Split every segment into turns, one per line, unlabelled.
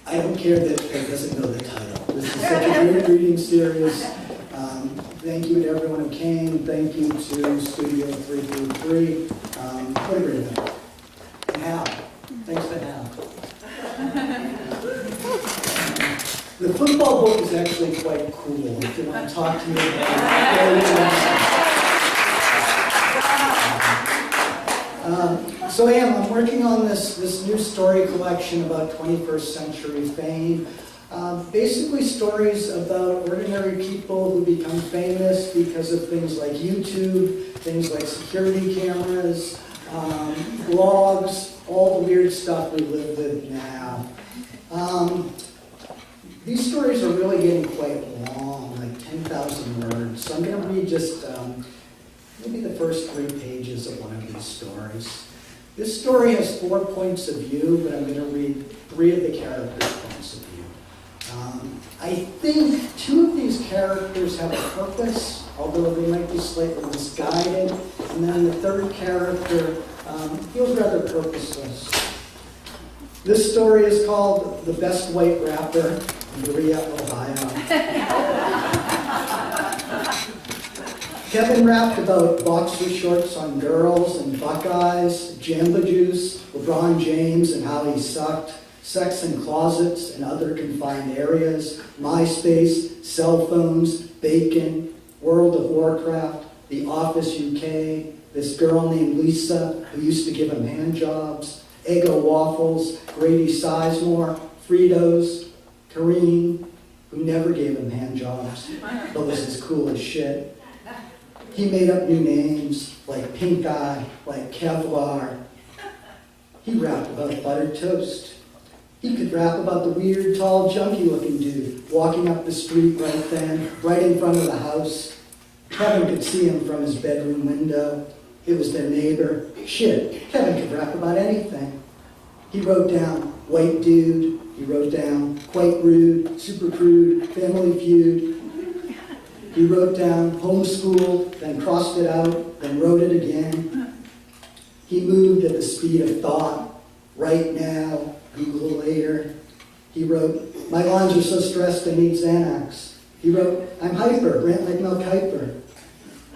I don't care that Peg doesn't know the title. This is such a great reading series. Thank you to everyone who came. Thank you to Studio 333. What a great event. And Hal. Thanks to Hal. The football book is actually quite cool. If you want to talk to me about it, so I'm working on this new story collection about 21st century fame. Basically stories about ordinary people who become famous because of things like YouTube, things like security cameras, blogs, all the weird stuff we live with now. These stories are really getting quite long, like 10,000 words. So I'm going to read just maybe the first 3 pages of one of these stories. This story has 4 points of view, but I'm going to read 3 of the characters' points of view. I think 2 of these characters have a purpose, although they might be slightly misguided. And then the 3rd character feels rather purposeless. This story is called The Best White Rapper in Berea, Ohio. Kevin rapped about boxer shorts on girls and Buckeyes, Jamba Juice, LeBron James and how he sucked, sex in closets and other confined areas, MySpace, cell phones, bacon, World of Warcraft, The Office UK, this girl named Lisa who used to give him hand jobs, Eggo waffles, Grady Sizemore, Fritos, Kareem, who never gave him hand jobs, but was as cool as shit. He made up new names like Pink Eye, like Kevlar. He rapped about buttered toast. He could rap about the weird, tall, junky-looking dude walking up the street right then, right in front of the house. Kevin could see him from his bedroom window. It was their neighbor. Shit, Kevin could rap about anything. He wrote down white dude. He wrote down quite rude, super crude, family feud. He wrote down homeschool, then crossed it out, then wrote it again. He moved at the speed of thought. Right now, Google later. He wrote, my lines are so stressed I need Xanax. He wrote, I'm hyper, rant like Mel Kiper.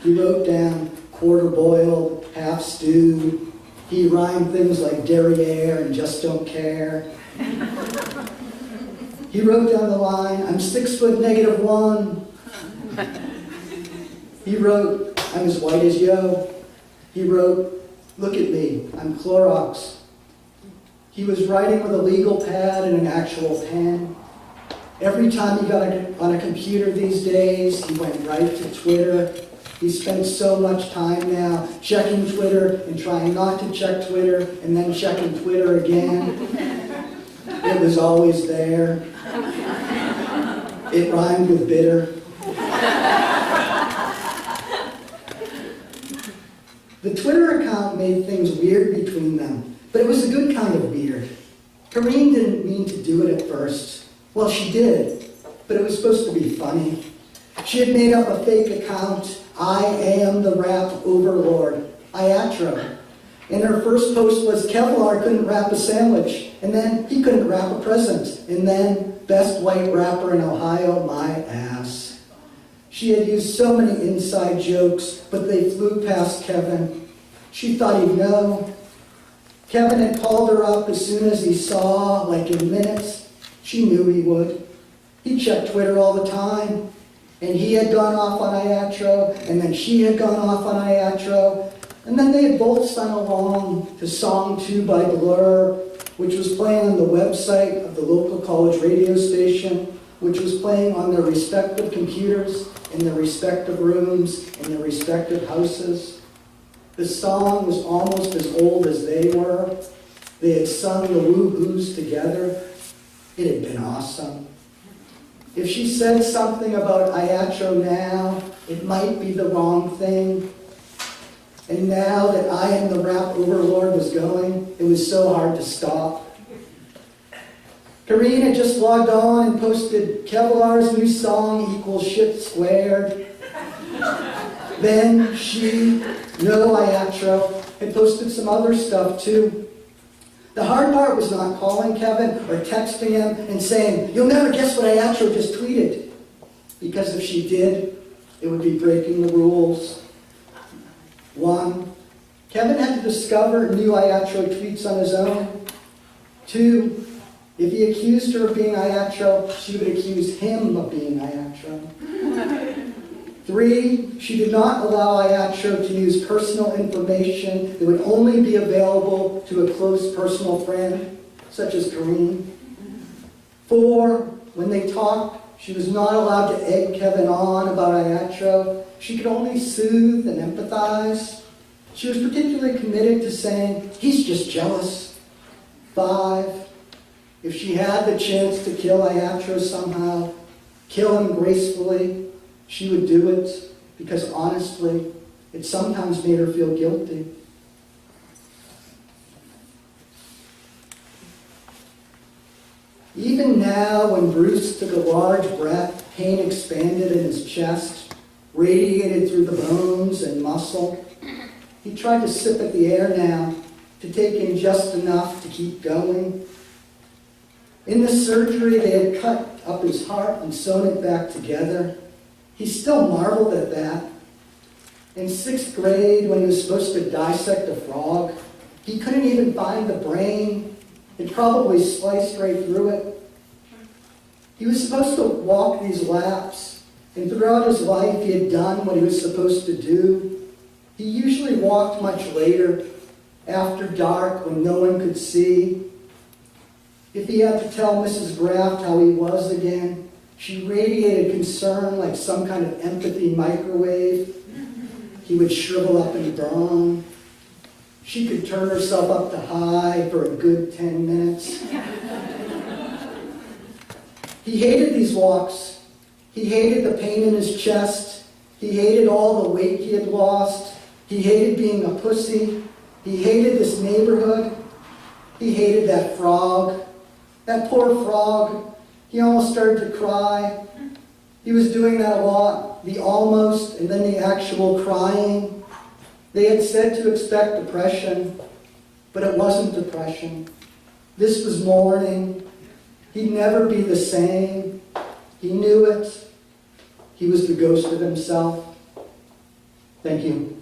He wrote down quarter boiled, half stewed. He rhymed things like derriere and just don't care. He wrote down the line, I'm 6 foot -1. He wrote, I'm as white as yo. He wrote, look at me, I'm Clorox. He was writing with a legal pad and an actual pen. Every time he got on a computer these days, he went right to Twitter. He spent so much time now checking Twitter and trying not to check Twitter and then checking Twitter again. It was always there. It rhymed with bitter. The Twitter account made things weird between them, but it was a good kind of weird. Kareem didn't mean to do it at first. Well, she did, but it was supposed to be funny. She had made up a fake account, I am the rap overlord, Iatro. And her first post was Kevlar couldn't wrap a sandwich, and then he couldn't wrap a present, and then best white rapper in Ohio, my ass. She had used so many inside jokes, but they flew past Kevin. She thought he'd know. Kevin had called her up as soon as he saw, like in minutes. She knew he would. He checked Twitter all the time. And he had gone off on Iatro, and then she had gone off on Iatro. And then they had both sung along to Song 2 by Blur, which was playing on the website of the local college radio station, which was playing on their respective computers, in their respective rooms, in their respective houses. The song was almost as old as they were. They had sung the woo-hoos together. It had been awesome. If she said something about Iatro now, it might be the wrong thing. And now that I am the rap overlord was going, it was so hard to stop. Kareen had just logged on and posted Kevlar's new song equals shit squared. Then she, no Iatro, had posted some other stuff too. The hard part was not calling Kevin or texting him and saying, "You'll never guess what Ayatro just tweeted." Because if she did, it would be breaking the rules. 1, Kevin had to discover new Ayatro tweets on his own. 2, if he accused her of being Ayatro, she would accuse him of being Ayatro. 3, she did not allow Ayatro to use personal information that would only be available to a close personal friend, such as Kareem. 4, when they talked, she was not allowed to egg Kevin on about Ayatro. She could only soothe and empathize. She was particularly committed to saying, "He's just jealous." 5, if she had the chance to kill Ayatro somehow, kill him gracefully, she would do it because honestly, it sometimes made her feel guilty. Even now, when Bruce took a large breath, pain expanded in his chest, radiated through the bones and muscle. He tried to sip at the air now, to take in just enough to keep going. In the surgery, they had cut up his heart and sewn it back together. He still marveled at that. In 6th grade, when he was supposed to dissect a frog, he couldn't even find the brain. It probably sliced right through it. He was supposed to walk these laps, and throughout his life he had done what he was supposed to do. He usually walked much later, after dark when no one could see. If he had to tell Mrs. Graft how he was again, she radiated concern like some kind of empathy microwave. He would shrivel up and burn. She could turn herself up to high for a good 10 minutes. He hated these walks. He hated the pain in his chest. He hated all the weight he had lost. He hated being a pussy. He hated this neighborhood. He hated that frog. That poor frog. He almost started to cry. He was doing that a lot. The almost and then the actual crying. They had said to expect depression, but it wasn't depression. This was mourning. He'd never be the same. He knew it. He was the ghost of himself. Thank you.